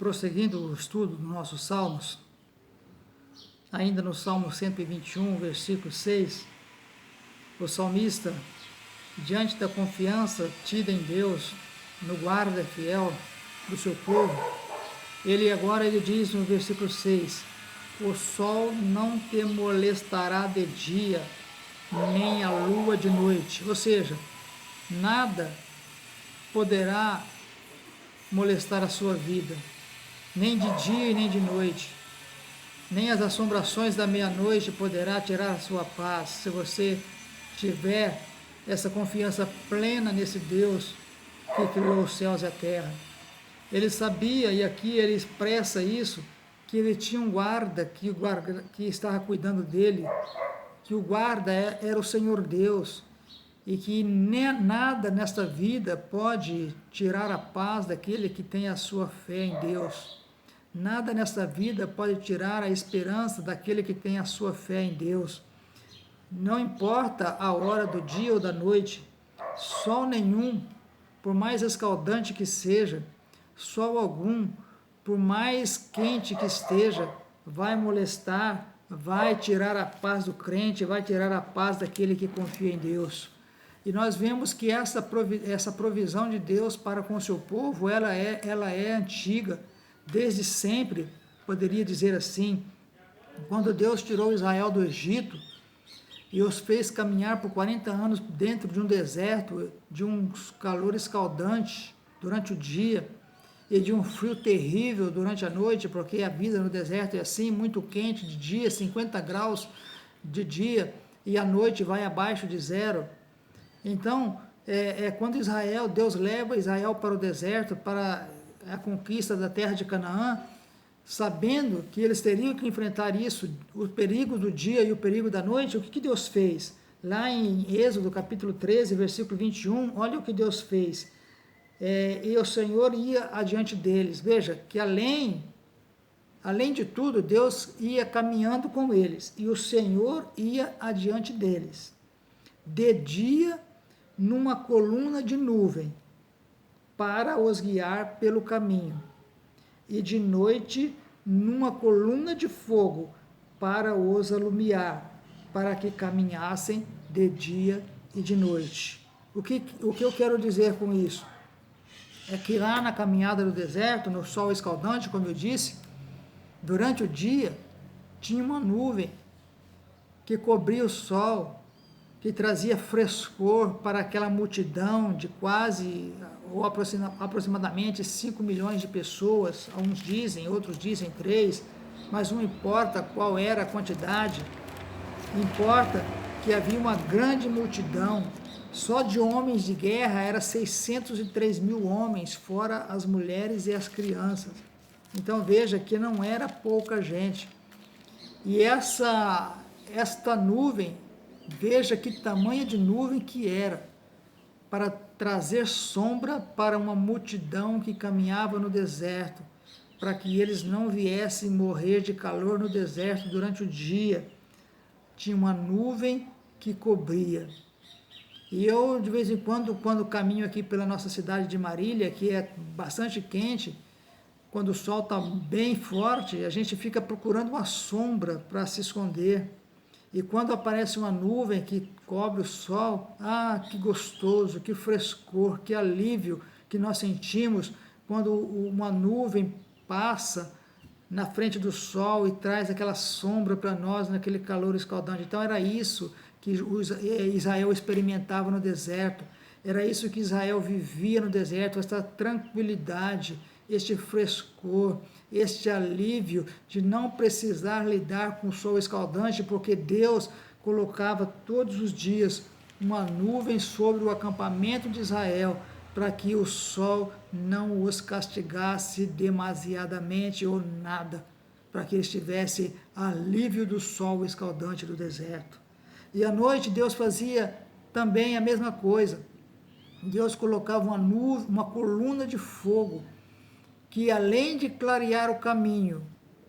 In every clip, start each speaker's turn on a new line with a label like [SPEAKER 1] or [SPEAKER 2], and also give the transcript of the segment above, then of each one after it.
[SPEAKER 1] prosseguindo o estudo dos nossos salmos, ainda no Salmo 121, versículo 6, o salmista, diante da confiança tida em Deus, no guarda fiel do seu povo, ele diz no versículo 6, o sol não te molestará de dia, nem a lua de noite. Ou seja, nada poderá molestar a sua vida, nem de dia e nem de noite. Nem as assombrações da meia-noite poderá tirar a sua paz, se você tiver essa confiança plena nesse Deus que criou os céus e a terra. Ele sabia, e aqui ele expressa isso, que ele tinha um guarda que estava cuidando dele, que o guarda era o Senhor Deus, e que nada nesta vida pode tirar a paz daquele que tem a sua fé em Deus. Nada nesta vida pode tirar a esperança daquele que tem a sua fé em Deus. Não importa a hora do dia ou da noite, sol nenhum, por mais escaldante que seja, sol algum, por mais quente que esteja, vai molestar, vai tirar a paz do crente, vai tirar a paz daquele que confia em Deus. E nós vemos que essa provisão de Deus para com o seu povo, ela é antiga, desde sempre, poderia dizer assim. Quando Deus tirou Israel do Egito e os fez caminhar por 40 anos dentro de um deserto, de um calor escaldante durante o dia e de um frio terrível durante a noite, porque a vida no deserto é assim, muito quente de dia, 50 graus de dia, e à noite vai abaixo de zero. Então, quando Deus leva Israel para o deserto, para a conquista da terra de Canaã, sabendo que eles teriam que enfrentar isso, o perigo do dia e o perigo da noite, o que Deus fez? Lá em Êxodo capítulo 13, versículo 21, olha o que Deus fez. E o Senhor ia adiante deles. Veja que além de tudo, Deus ia caminhando com eles, e o Senhor ia adiante deles. De dia, numa coluna de nuvem, para os guiar pelo caminho, e de noite, numa coluna de fogo, para os alumiar, para que caminhassem de dia e de noite. O que eu quero dizer com isso? É que lá na caminhada do deserto, no sol escaldante, como eu disse, durante o dia, tinha uma nuvem que cobria o sol, que trazia frescor para aquela multidão de quase, ou aproximadamente 5 milhões de pessoas, uns dizem, outros dizem 3, mas não importa qual era a quantidade, importa que havia uma grande multidão, só de homens de guerra era 603 mil homens, fora as mulheres e as crianças. Então veja que não era pouca gente. E esta nuvem, veja que tamanho de nuvem que era, para trazer sombra para uma multidão que caminhava no deserto, para que eles não viessem morrer de calor no deserto durante o dia. Tinha uma nuvem que cobria. E eu, de vez em quando caminho aqui pela nossa cidade de Marília, que é bastante quente, quando o sol está bem forte, a gente fica procurando uma sombra para se esconder. E quando aparece uma nuvem que cobre o sol, que gostoso, que frescor, que alívio que nós sentimos quando uma nuvem passa na frente do sol e traz aquela sombra para nós naquele calor escaldante. Então era isso que Israel experimentava no deserto, era isso que Israel vivia no deserto, esta tranquilidade, este frescor, este alívio de não precisar lidar com o sol escaldante, porque Deus colocava todos os dias uma nuvem sobre o acampamento de Israel, para que o sol não os castigasse demasiadamente ou nada, para que eles tivessem alívio do sol escaldante do deserto. E à noite Deus fazia também a mesma coisa. Deus colocava uma nuvem, uma coluna de fogo, que além de clarear o caminho,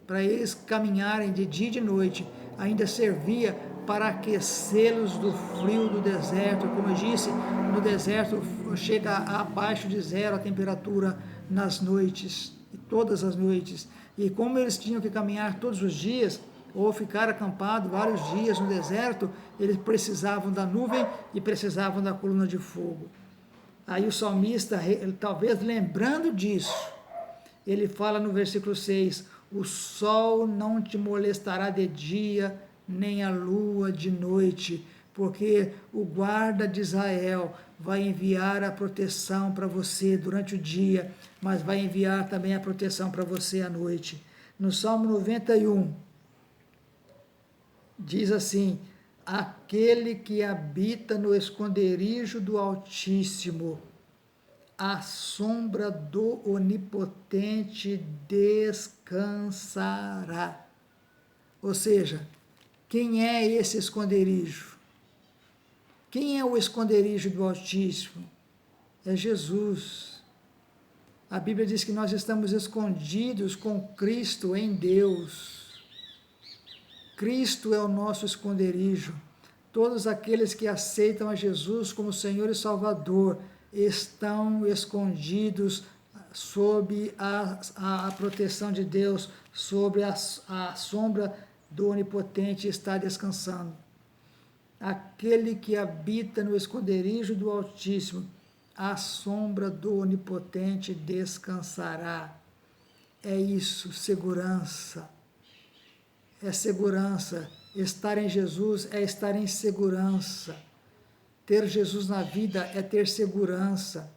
[SPEAKER 1] para eles caminharem de dia e de noite, ainda servia para aquecê-los do frio do deserto. Como eu disse, no deserto chega abaixo de zero a temperatura nas noites. todas as noites. E como eles tinham que caminhar todos os dias, ou ficar acampado vários dias no deserto, eles precisavam da nuvem e precisavam da coluna de fogo. Aí o salmista, talvez lembrando disso, ele fala no versículo 6, o sol não te molestará de dia, nem a lua de noite, porque o guarda de Israel vai enviar a proteção para você durante o dia, mas vai enviar também a proteção para você à noite. No Salmo 91, diz assim, aquele que habita no esconderijo do Altíssimo, à sombra do Onipotente descansará. Ou seja, quem é esse esconderijo? Quem é o esconderijo do Altíssimo? É Jesus. A Bíblia diz que nós estamos escondidos com Cristo em Deus. Cristo é o nosso esconderijo. Todos aqueles que aceitam a Jesus como Senhor e Salvador estão escondidos sob a proteção de Deus, sob a sombra do Onipotente, está descansando. Aquele que habita no esconderijo do Altíssimo, à sombra do Onipotente descansará. É isso, segurança. É segurança. Estar em Jesus é estar em segurança. Ter Jesus na vida é ter segurança,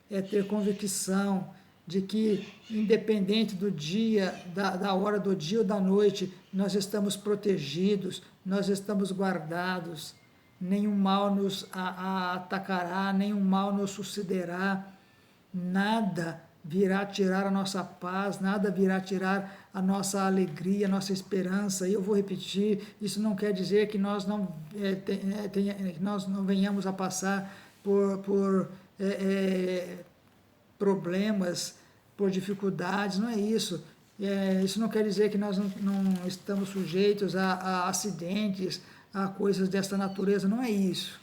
[SPEAKER 1] é ter convicção de que, independente do dia, da hora do dia ou da noite, nós estamos protegidos, nós estamos guardados, nenhum mal nos atacará, nenhum mal nos sucederá, nada virá tirar a nossa paz, nada virá tirar a nossa alegria, a nossa esperança. E eu vou repetir, isso não quer dizer que nós não, nós não venhamos a passar por problemas, por dificuldades, não é isso. Isso não quer dizer que nós não estamos sujeitos a acidentes, a coisas dessa natureza, não é isso.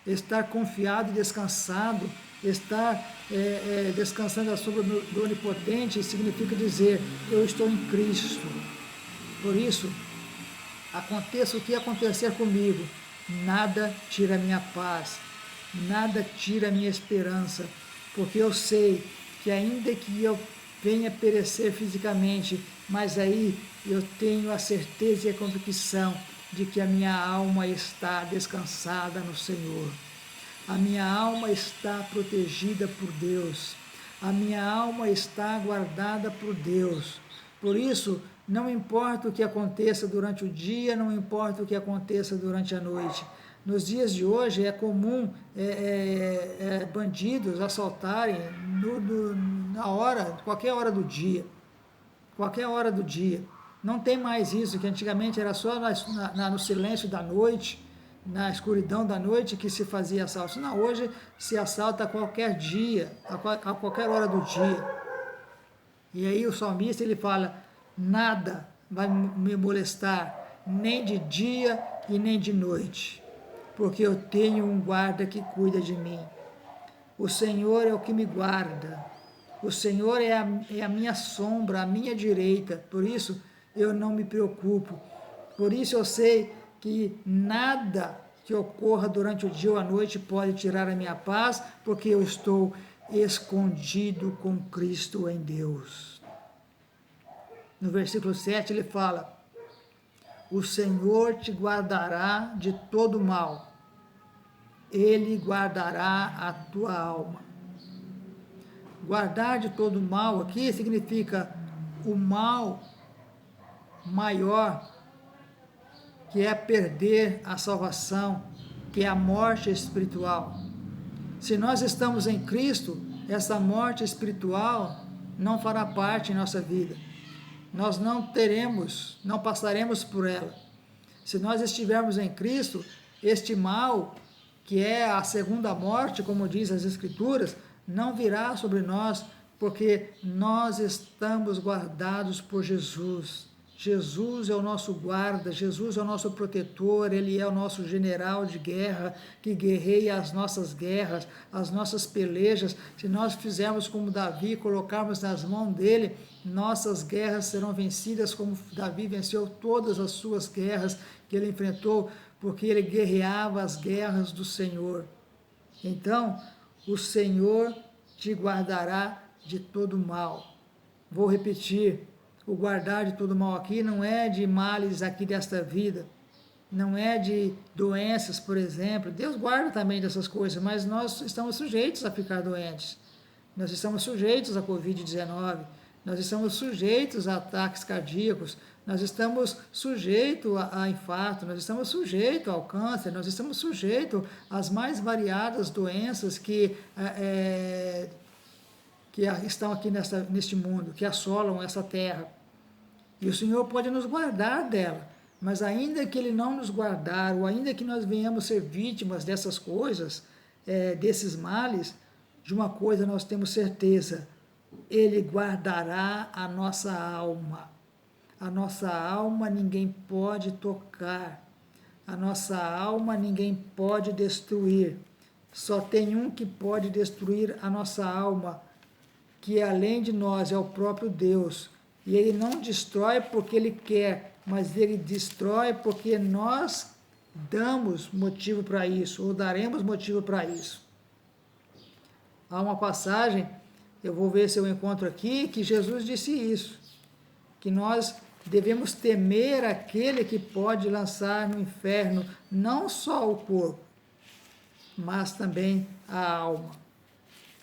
[SPEAKER 1] Estar confiado e descansado, estar descansando à sombra do Onipotente, significa dizer, eu estou em Cristo. Por isso, aconteça o que acontecer comigo, nada tira a minha paz, nada tira a minha esperança, porque eu sei que ainda que eu venha perecer fisicamente, mas aí eu tenho a certeza e a convicção de que a minha alma está descansada no Senhor. A minha alma está protegida por Deus. A minha alma está guardada por Deus. Por isso, não importa o que aconteça durante o dia, não importa o que aconteça durante a noite. Nos dias de hoje é comum bandidos assaltarem na hora, qualquer hora do dia. Qualquer hora do dia. Não tem mais isso, que antigamente era só no silêncio da noite, na escuridão da noite que se fazia assalto. Não, hoje se assalta a qualquer dia, a qualquer hora do dia. E aí o salmista ele fala, nada vai me molestar, nem de dia e nem de noite, porque eu tenho um guarda que cuida de mim. O Senhor é o que me guarda. O Senhor é a minha sombra, a minha direita. Por isso eu não me preocupo. Por isso eu sei que nada que ocorra durante o dia ou a noite pode tirar a minha paz, porque eu estou escondido com Cristo em Deus. No versículo 7 ele fala, o Senhor te guardará de todo mal, Ele guardará a tua alma. Guardar de todo mal aqui significa o mal maior, que é perder a salvação, que é a morte espiritual. Se nós estamos em Cristo, essa morte espiritual não fará parte em nossa vida. Nós não passaremos por ela. Se nós estivermos em Cristo, este mal, que é a segunda morte, como diz as Escrituras, não virá sobre nós, porque nós estamos guardados por Jesus. Jesus é o nosso guarda, Jesus é o nosso protetor, Ele é o nosso general de guerra, que guerreia as nossas guerras, as nossas pelejas. Se nós fizermos como Davi, colocarmos nas mãos dele, nossas guerras serão vencidas, como Davi venceu todas as suas guerras que ele enfrentou, porque ele guerreava as guerras do Senhor. Então, o Senhor te guardará de todo mal. Vou repetir. O guardar de todo mal aqui não é de males aqui desta vida, não é de doenças, por exemplo. Deus guarda também dessas coisas, mas nós estamos sujeitos a ficar doentes. Nós estamos sujeitos a Covid-19, nós estamos sujeitos a ataques cardíacos, nós estamos sujeitos a infarto, nós estamos sujeitos ao câncer, nós estamos sujeitos às mais variadas doenças que estão aqui neste mundo, que assolam essa terra. E o Senhor pode nos guardar dela, mas ainda que Ele não nos guardar, ou ainda que nós venhamos ser vítimas dessas coisas, desses males, de uma coisa nós temos certeza: Ele guardará a nossa alma. A nossa alma ninguém pode tocar, a nossa alma ninguém pode destruir. Só tem um que pode destruir a nossa alma, que além de nós é o próprio Deus. E Ele não destrói porque Ele quer, mas Ele destrói porque nós damos motivo para isso, ou daremos motivo para isso. Há uma passagem, eu vou ver se eu encontro aqui, que Jesus disse isso, que nós devemos temer aquele que pode lançar no inferno não só o corpo, mas também a alma.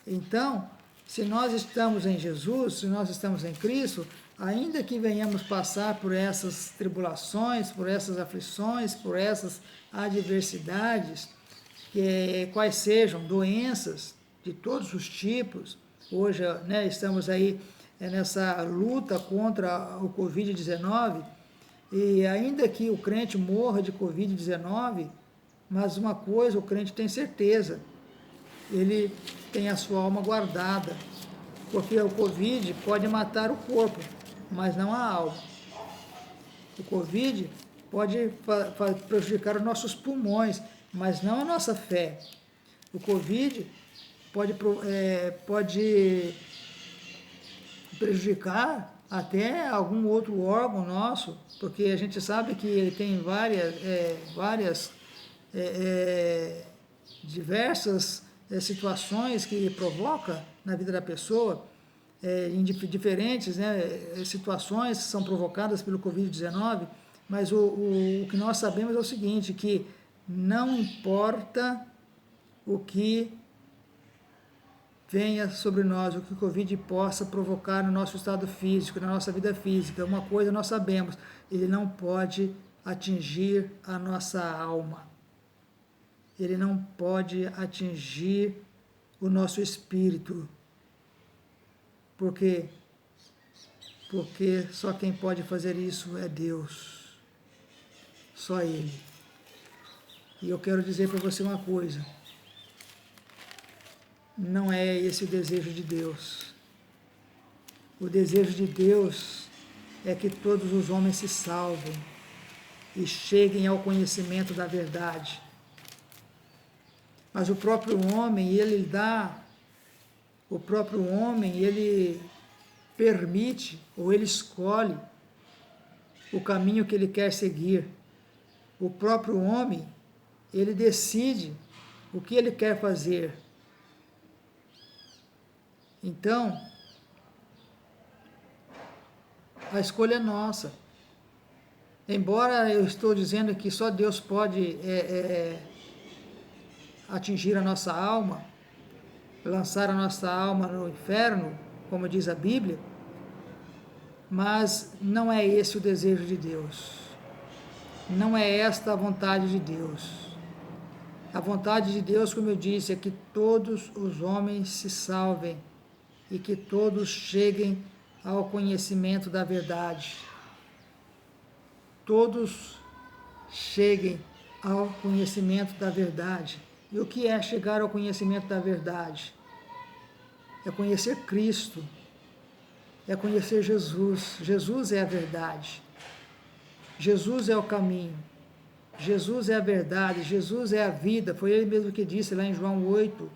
[SPEAKER 1] Então, se nós estamos em Jesus, se nós estamos em Cristo, ainda que venhamos passar por essas tribulações, por essas aflições, por essas adversidades, quais sejam, doenças de todos os tipos, hoje estamos aí nessa luta contra o Covid-19, e ainda que o crente morra de Covid-19, mas uma coisa o crente tem certeza, ele tem a sua alma guardada, porque o Covid pode matar o corpo, mas não a alma. O Covid pode prejudicar os nossos pulmões, mas não a nossa fé. O Covid pode prejudicar até algum outro órgão nosso, porque a gente sabe que ele tem diversas situações que ele provoca na vida da pessoa, em diferentes situações que são provocadas pelo Covid-19, mas o que nós sabemos é o seguinte, que não importa o que venha sobre nós, o que o Covid possa provocar no nosso estado físico, na nossa vida física, uma coisa nós sabemos, ele não pode atingir a nossa alma, ele não pode atingir o nosso espírito. Por quê? Porque só quem pode fazer isso é Deus. Só Ele. E eu quero dizer para você uma coisa. Não é esse o desejo de Deus. O desejo de Deus é que todos os homens se salvem e cheguem ao conhecimento da verdade. Mas o próprio homem, ele permite ou ele escolhe o caminho que ele quer seguir. O próprio homem, ele decide o que ele quer fazer. Então, a escolha é nossa. Embora eu estou dizendo que só Deus pode atingir a nossa alma, lançar a nossa alma no inferno, como diz a Bíblia, mas não é esse o desejo de Deus. Não é esta a vontade de Deus. A vontade de Deus, como eu disse, é que todos os homens se salvem e que todos cheguem ao conhecimento da verdade. Todos cheguem ao conhecimento da verdade. E o que é chegar ao conhecimento da verdade? É conhecer Cristo, é conhecer Jesus. Jesus é a verdade. Jesus é o caminho, Jesus é a verdade, Jesus é a vida. Foi ele mesmo que disse lá em João 8,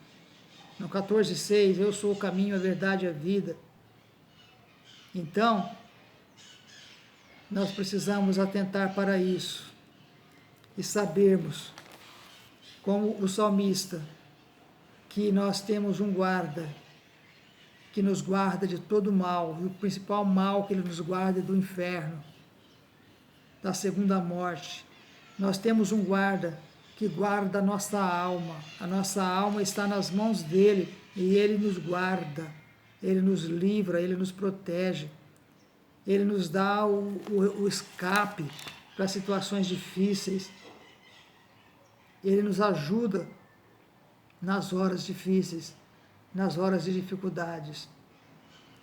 [SPEAKER 1] no 14,6, eu sou o caminho, a verdade e a vida. Então, nós precisamos atentar para isso e sabermos, como o salmista, que nós temos um guarda que nos guarda de todo mal, e o principal mal que ele nos guarda é do inferno, da segunda morte. Nós temos um guarda que guarda a nossa alma está nas mãos dele, e ele nos guarda, ele nos livra, ele nos protege, ele nos dá o escape para situações difíceis, ele nos ajuda nas horas difíceis, nas horas de dificuldades.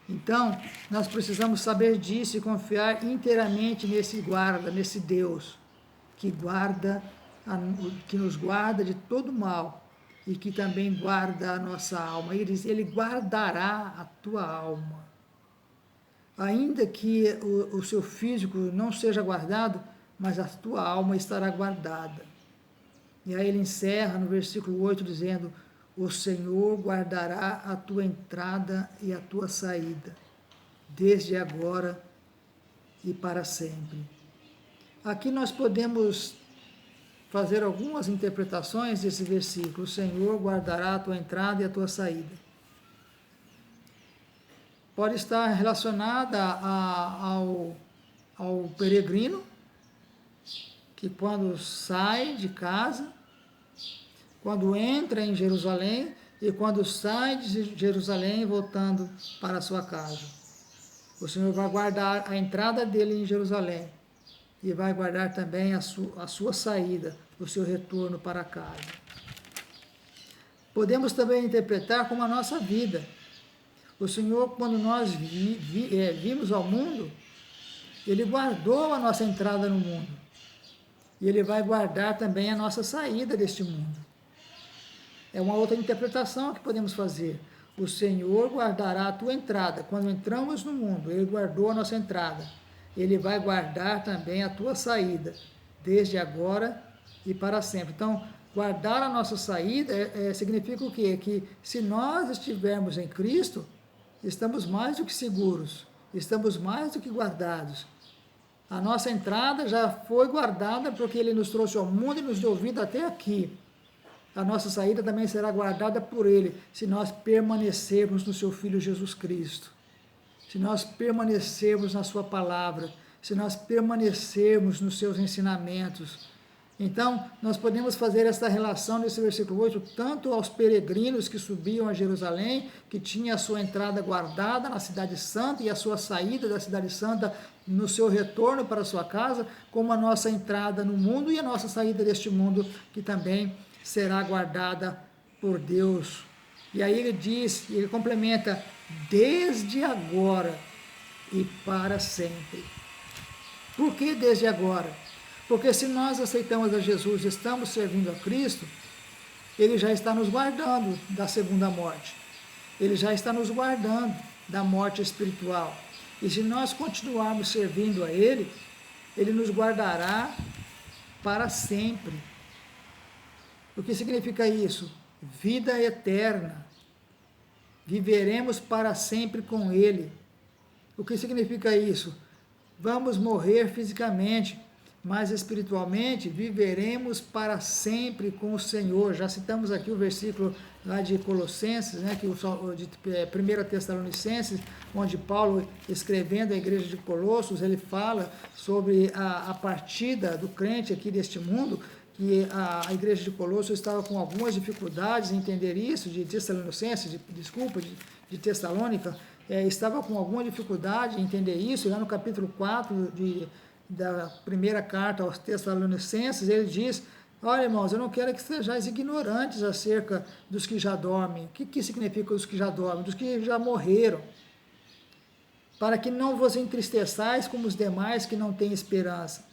[SPEAKER 1] Então, nós precisamos saber disso e confiar inteiramente nesse guarda, nesse Deus, que nos guarda de todo mal e que também guarda a nossa alma. Ele diz, ele guardará a tua alma. Ainda que o seu físico não seja guardado, mas a tua alma estará guardada. E aí ele encerra no versículo 8 dizendo, o Senhor guardará a tua entrada e a tua saída, desde agora e para sempre. Aqui nós podemos fazer algumas interpretações desse versículo, o Senhor guardará a tua entrada e a tua saída. Pode estar relacionada ao peregrino, que quando sai de casa, quando entra em Jerusalém e quando sai de Jerusalém voltando para a sua casa. O Senhor vai guardar a entrada dele em Jerusalém e vai guardar também a sua saída, o seu retorno para casa. Podemos também interpretar como a nossa vida. O Senhor, quando nós vimos ao mundo, Ele guardou a nossa entrada no mundo. E Ele vai guardar também a nossa saída deste mundo. É uma outra interpretação que podemos fazer. O Senhor guardará a tua entrada. Quando entramos no mundo, Ele guardou a nossa entrada. Ele vai guardar também a tua saída, desde agora e para sempre. Então, guardar a nossa saída significa o quê? Que se nós estivermos em Cristo, estamos mais do que seguros, estamos mais do que guardados. A nossa entrada já foi guardada porque Ele nos trouxe ao mundo e nos deu vida até aqui. A nossa saída também será guardada por Ele, se nós permanecermos no Seu Filho Jesus Cristo. Se nós permanecermos na Sua palavra, se nós permanecermos nos Seus ensinamentos. Então, nós podemos fazer essa relação nesse versículo 8, tanto aos peregrinos que subiam a Jerusalém, que tinha a sua entrada guardada na Cidade Santa e a sua saída da Cidade Santa no seu retorno para a sua casa, como a nossa entrada no mundo e a nossa saída deste mundo, que também será guardada por Deus. E aí ele diz, ele complementa, desde agora e para sempre. Por que desde agora? Porque se nós aceitamos a Jesus e estamos servindo a Cristo, Ele já está nos guardando da segunda morte. Ele já está nos guardando da morte espiritual. E se nós continuarmos servindo a Ele, Ele nos guardará para sempre. O que significa isso? Vida eterna. Viveremos para sempre com Ele. O que significa isso? Vamos morrer fisicamente, mas espiritualmente viveremos para sempre com o Senhor. Já citamos aqui o versículo lá de Colossenses, né, de 1 Tessalonicenses, onde Paulo, escrevendo a igreja de Colossos, ele fala sobre a partida do crente aqui deste mundo, que a igreja de Colossos estava com algumas dificuldades em entender isso, de Tessalônica, estava com alguma dificuldade em entender isso. Lá no capítulo 4 da primeira carta aos Tessalonicenses, ele diz, olha, irmãos, eu não quero que sejais ignorantes acerca dos que já dormem. O que significa os que já dormem? Dos que já morreram. Para que não vos entristeçais como os demais que não têm esperança.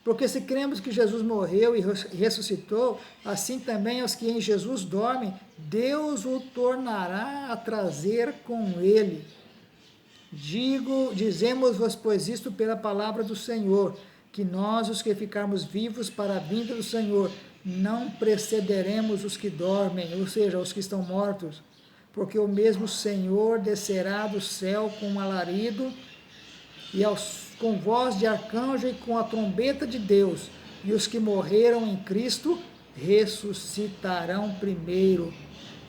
[SPEAKER 1] Porque se cremos que Jesus morreu e ressuscitou, assim também os que em Jesus dormem, Deus o tornará a trazer com Ele. Dizemos-vos, pois, isto pela palavra do Senhor, que nós, os que ficarmos vivos para a vinda do Senhor, não precederemos os que dormem, ou seja, os que estão mortos, porque o mesmo Senhor descerá do céu com um alarido, e com voz de arcanjo e com a trombeta de Deus, e os que morreram em Cristo ressuscitarão primeiro.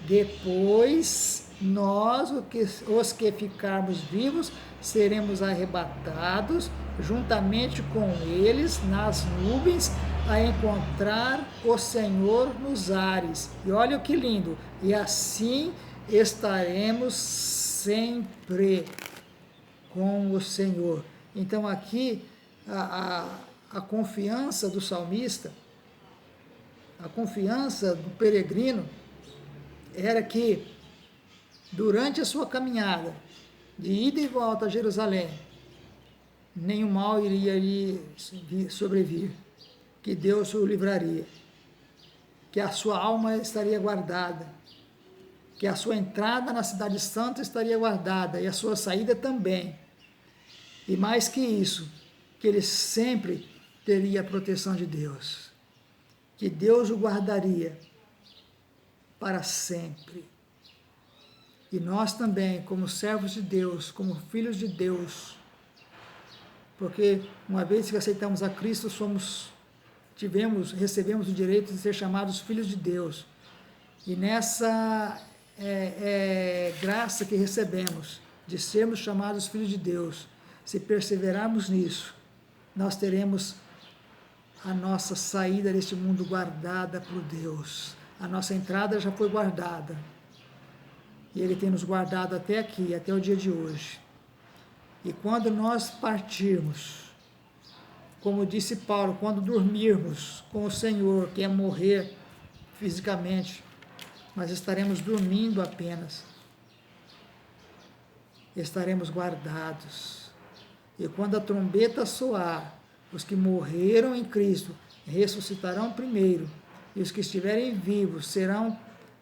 [SPEAKER 1] Depois, nós, os que ficarmos vivos, seremos arrebatados juntamente com eles nas nuvens, a encontrar o Senhor nos ares. E olha que lindo! E assim estaremos sempre com o Senhor. Então aqui a confiança do salmista, a confiança do peregrino, era que durante a sua caminhada de ida e volta a Jerusalém, nenhum mal iria lhe sobrevir, que Deus o livraria, que a sua alma estaria guardada, que a sua entrada na cidade santa estaria guardada e a sua saída também. E mais que isso, que ele sempre teria a proteção de Deus, que Deus o guardaria para sempre. E nós também, como servos de Deus, como filhos de Deus, porque uma vez que aceitamos a Cristo, recebemos o direito de ser chamados filhos de Deus. E nessa graça que recebemos, de sermos chamados filhos de Deus, se perseverarmos nisso, nós teremos a nossa saída deste mundo guardada por Deus. A nossa entrada já foi guardada. E Ele tem nos guardado até aqui, até o dia de hoje. E quando nós partirmos, como disse Paulo, quando dormirmos com o Senhor, que é morrer fisicamente, nós estaremos dormindo apenas. Estaremos guardados. E quando a trombeta soar, os que morreram em Cristo ressuscitarão primeiro, e os que estiverem vivos serão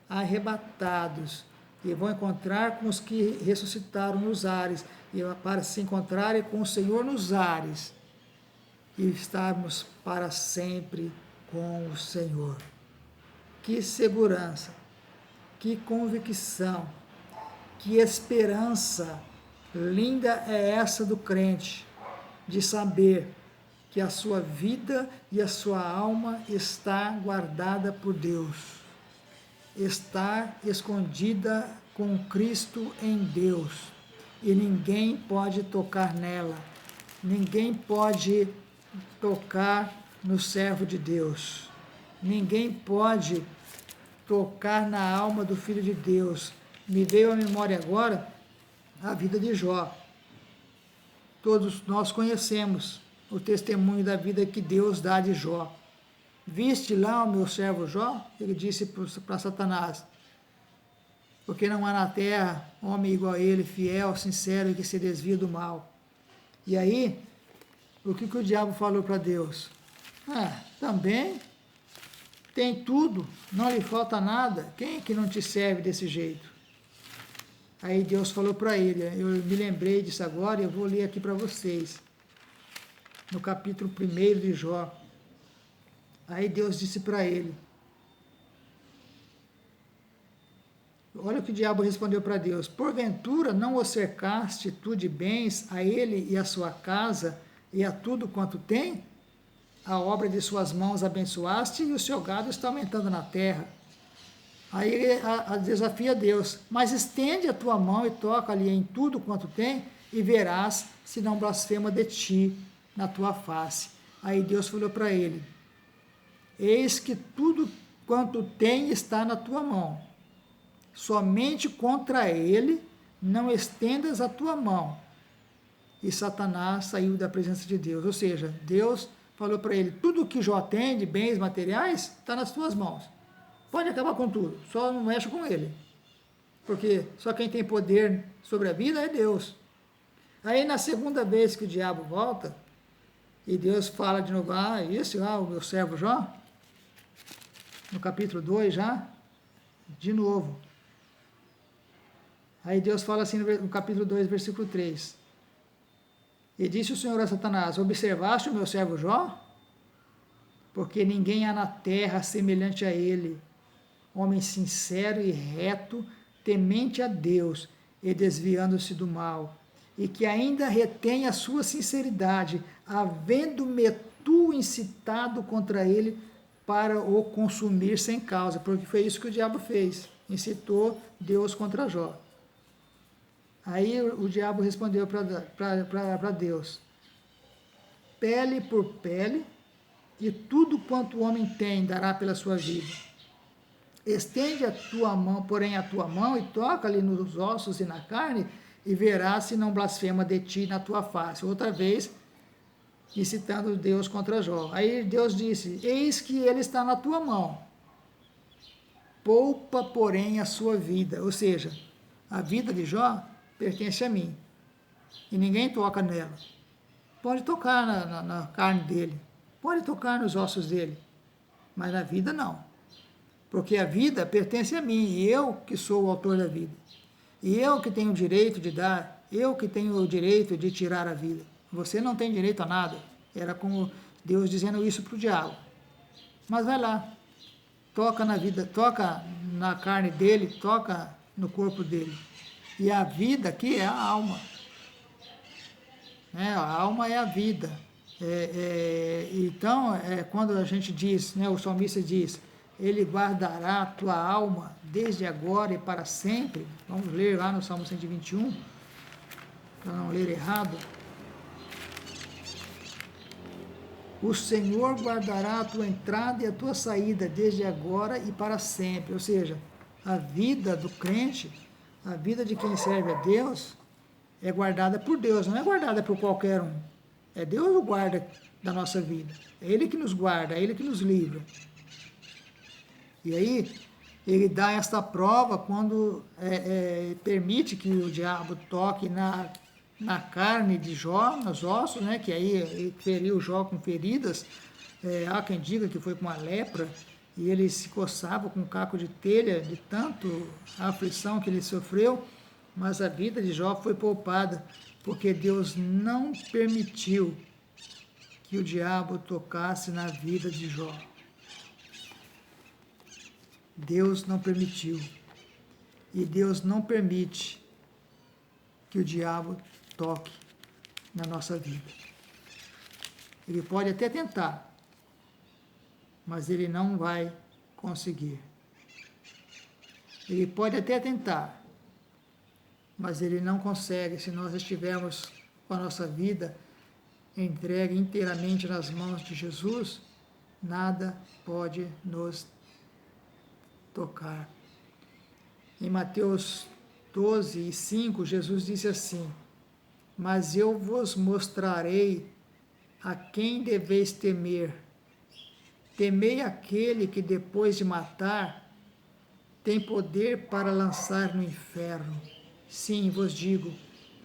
[SPEAKER 1] arrebatados, e vão encontrar com os que ressuscitaram nos ares, e para se encontrarem com o Senhor nos ares, e estarmos para sempre com o Senhor. Que segurança, que convicção, que esperança linda é essa do crente, de saber que a sua vida e a sua alma está guardada por Deus, está escondida com Cristo em Deus, e ninguém pode tocar nela, ninguém pode tocar no servo de Deus, ninguém pode tocar na alma do Filho de Deus. Me veio à memória agora a vida de Jó. Todos nós conhecemos o testemunho da vida que Deus dá de Jó. Viste lá o meu servo Jó? Ele disse para Satanás, porque não há na terra homem igual a ele, fiel, sincero e que se desvia do mal. E aí, o que o diabo falou para Deus? Também tem tudo, não lhe falta nada, quem é que não te serve desse jeito? Aí Deus falou para ele, eu me lembrei disso agora e eu vou ler aqui para vocês, no capítulo 1 de Jó. Aí Deus disse para ele, olha o que o diabo respondeu para Deus, porventura não o cercaste tu de bens a ele e a sua casa e a tudo quanto tem? A obra de suas mãos abençoaste e o seu gado está aumentando na terra. Aí ele desafia Deus, mas estende a tua mão e toca-lhe em tudo quanto tem e verás se não blasfema de ti na tua face. Aí Deus falou para ele, eis que tudo quanto tem está na tua mão, somente contra ele não estendas a tua mão. E Satanás saiu da presença de Deus, ou seja, Deus falou para ele, tudo que Jó tem de bens materiais está nas tuas mãos. Pode acabar com tudo, só não mexe com ele. Porque só quem tem poder sobre a vida é Deus. Aí na segunda vez que o diabo volta, e Deus fala de novo, o meu servo Jó, no capítulo 2 já, de novo. Aí Deus fala assim no capítulo 2, versículo 3. E disse o Senhor a Satanás: observaste o meu servo Jó? Porque ninguém há na terra semelhante a ele, homem sincero e reto, temente a Deus e desviando-se do mal, e que ainda retém a sua sinceridade, havendo-me tu incitado contra ele para o consumir sem causa, porque foi isso que o diabo fez, incitou Deus contra Jó. Aí o diabo respondeu para Deus: pele por pele, e tudo quanto o homem tem dará pela sua vida. Estende a tua mão, porém a tua mão, e toca-lhe nos ossos e na carne, e verás se não blasfema de ti na tua face. Outra vez, incitando Deus contra Jó. Aí Deus disse: eis que ele está na tua mão, poupa, porém, a sua vida. Ou seja, a vida de Jó pertence a mim, e ninguém toca nela. Pode tocar na carne dele, pode tocar nos ossos dele, mas na vida não. Porque a vida pertence a mim, e eu que sou o autor da vida. E eu que tenho o direito de dar, eu que tenho o direito de tirar a vida. Você não tem direito a nada. Era como Deus dizendo isso para o diabo. Mas vai lá, toca na vida, toca na carne dele, toca no corpo dele. E a vida aqui é a alma. A alma é a vida. Então, quando a gente diz, o salmista diz: ele guardará a tua alma desde agora e para sempre. Vamos ler lá no Salmo 121, para não ler errado. O Senhor guardará a tua entrada e a tua saída desde agora e para sempre. Ou seja, a vida do crente, a vida de quem serve a Deus, é guardada por Deus, não é guardada por qualquer um. É Deus o guarda da nossa vida. É Ele que nos guarda, é Ele que nos livra. E aí, ele dá esta prova quando permite que o diabo toque na carne de Jó, nos ossos, que aí ele feriu Jó com feridas. Há quem diga que foi com a lepra, e ele se coçava com um caco de telha, de tanto a aflição que ele sofreu, mas a vida de Jó foi poupada, porque Deus não permitiu que o diabo tocasse na vida de Jó. Deus não permitiu. E Deus não permite que o diabo toque na nossa vida. Ele pode até tentar, mas ele não vai conseguir. Ele pode até tentar, mas ele não consegue se nós estivermos com a nossa vida entregue inteiramente nas mãos de Jesus. Nada pode nos tocar. Em Mateus 12:5, Jesus disse assim: mas eu vos mostrarei a quem deveis temer. Temei aquele que depois de matar tem poder para lançar no inferno. Sim, vos digo,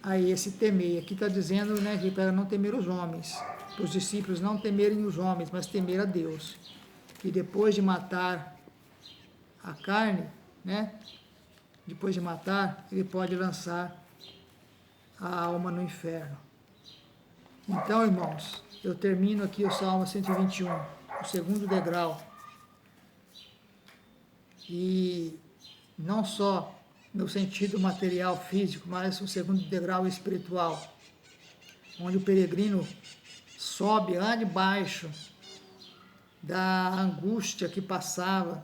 [SPEAKER 1] a esse temei. Aqui está dizendo, que para não temer os homens, para os discípulos não temerem os homens, mas temer a Deus. Que depois de matar a carne, depois de matar, ele pode lançar a alma no inferno. Então, irmãos, eu termino aqui o Salmo 121, o segundo degrau. E não só no sentido material, físico, mas o segundo degrau espiritual, onde o peregrino sobe lá de baixo da angústia que passava,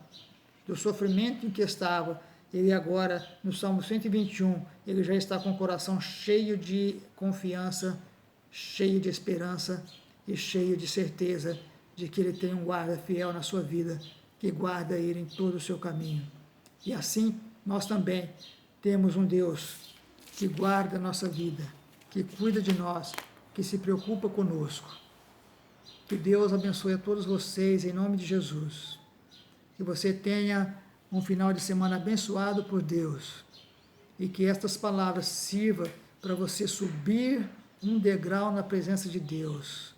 [SPEAKER 1] do sofrimento em que estava. Ele agora, no Salmo 121, ele já está com o coração cheio de confiança, cheio de esperança e cheio de certeza de que ele tem um guarda fiel na sua vida, que guarda ele em todo o seu caminho. E assim, nós também temos um Deus que guarda a nossa vida, que cuida de nós, que se preocupa conosco. Que Deus abençoe a todos vocês, em nome de Jesus. Que você tenha um final de semana abençoado por Deus. E que estas palavras sirvam para você subir um degrau na presença de Deus.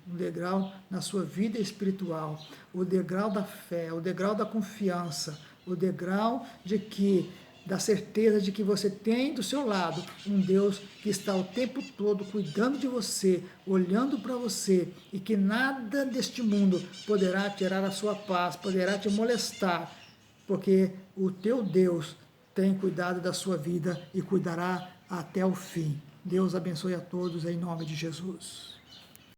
[SPEAKER 1] Um degrau na sua vida espiritual. O degrau da fé, o degrau da confiança. O degrau de que da certeza de que você tem do seu lado um Deus que está o tempo todo cuidando de você, olhando para você, e que nada deste mundo poderá tirar a sua paz, poderá te molestar, porque o teu Deus tem cuidado da sua vida e cuidará até o fim. Deus abençoe a todos em nome de Jesus.